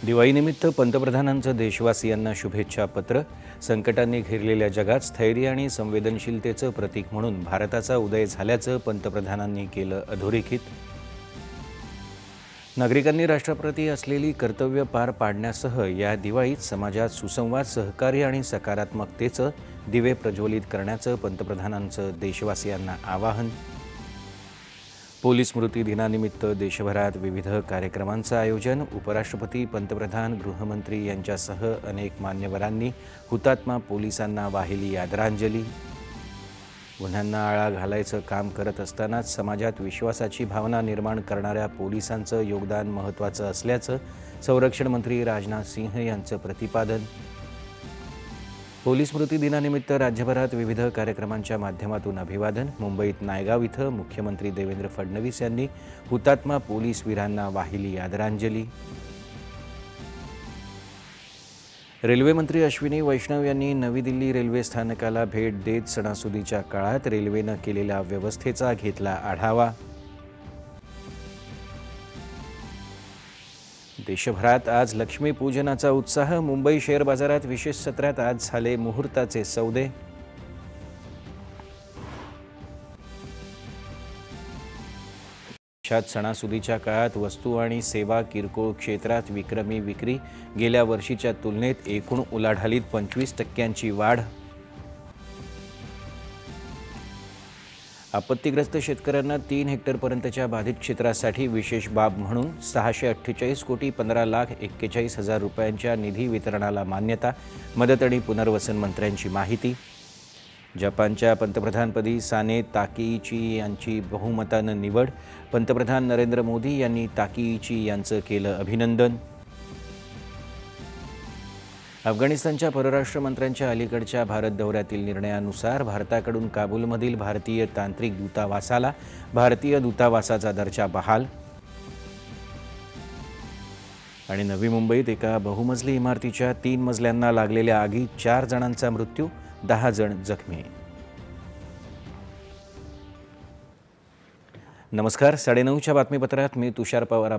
दिवाळीनिमित्त पंतप्रधानांचं देशवासियांना शुभेच्छा पत्र. संकटांनी घेरलेल्या जगात स्थैर्य आणि संवेदनशीलतेचं प्रतीक म्हणून भारताचा उदय झाल्याचं पंतप्रधानांनी केलं अधोरेखित. नागरिकांनी राष्ट्राप्रती असलेली कर्तव्य पार पाडण्यासह या दिवाळीत समाजात सुसंवाद, सहकार्य आणि सकारात्मकतेचं दिवे प्रज्वलित करण्याचं पंतप्रधानांचं देशवासियांना आवाहन. पोलीस स्मृती दिनानिमित्त देशभरात विविध कार्यक्रमांचं आयोजन. उपराष्ट्रपती, पंतप्रधान, गृहमंत्री यांच्यासह अनेक मान्यवरांनी हुतात्मा पोलिसांना वाहिली आदरांजली. गुन्ह्यांना आळा घालायचं काम करत असतानाच समाजात विश्वासाची भावना निर्माण करणाऱ्या पोलिसांचं योगदान महत्त्वाचं असल्याचं संरक्षण मंत्री राजनाथ सिंह यांचं प्रतिपादन. पोलीस स्मृती दिनानिमित्त राज्यभरात विविध कार्यक्रमांच्या माध्यमातून अभिवादन. मुंबईत नायगाव इथं मुख्यमंत्री देवेंद्र फडणवीस यांनी हुतात्मा पोलीस वीरांना वाहिली आदरांजली. रेल्वेमंत्री अश्विनी वैष्णव यांनी नवी दिल्ली रेल्वे स्थानकाला भेट देत सणासुदीच्या काळात रेल्वेनं केलेल्या व्यवस्थेचा घेतला आढावा. देशभरात आज लक्ष्मीपूजनाचा उत्साह. मुंबई शेअर बाजारात विशेष सत्रात आज झाले मुहूर्ताचे सौदे. देशात सणासुदीच्या काळात वस्तू आणि सेवा किरकोळ क्षेत्रात विक्रमी विक्री. गेल्या वर्षीच्या तुलनेत एकूण उलाढालीत 25% वाढ. आपत्तीग्रस्त शेतकऱ्यांना 3 हेक्टरपर्यंतच्या बाधित क्षेत्रासाठी विशेष बाब म्हणून 648,15,41,000 रुपयांच्या निधी वितरणाला मान्यता. मदत आणि पुनर्वसन मंत्र्यांची माहिती. जपानच्या पंतप्रधानपदी साने ताकीइची यांची बहुमतानं निवड. पंतप्रधान नरेंद्र मोदी यांनी ताकीइची यांचं केलं अभिनंदन. अफगाणिस्तानच्या परराष्ट्र मंत्र्यांच्या अलीकडच्या भारत दौऱ्यातील निर्णयानुसार भारताकडून काबूलमधील भारतीय तांत्रिक दूतावासाला भारतीय दूतावासाचा दर्जा बहाल. आणि नवी मुंबईत एका बहुमजली इमारतीच्या 3 मजल्यांना लागलेल्या आगीत 4 जणांचा मृत्यू, 10 जण जखमी. नमस्कार, 9:30च्या बातमीपत्रात मी तुषार पवार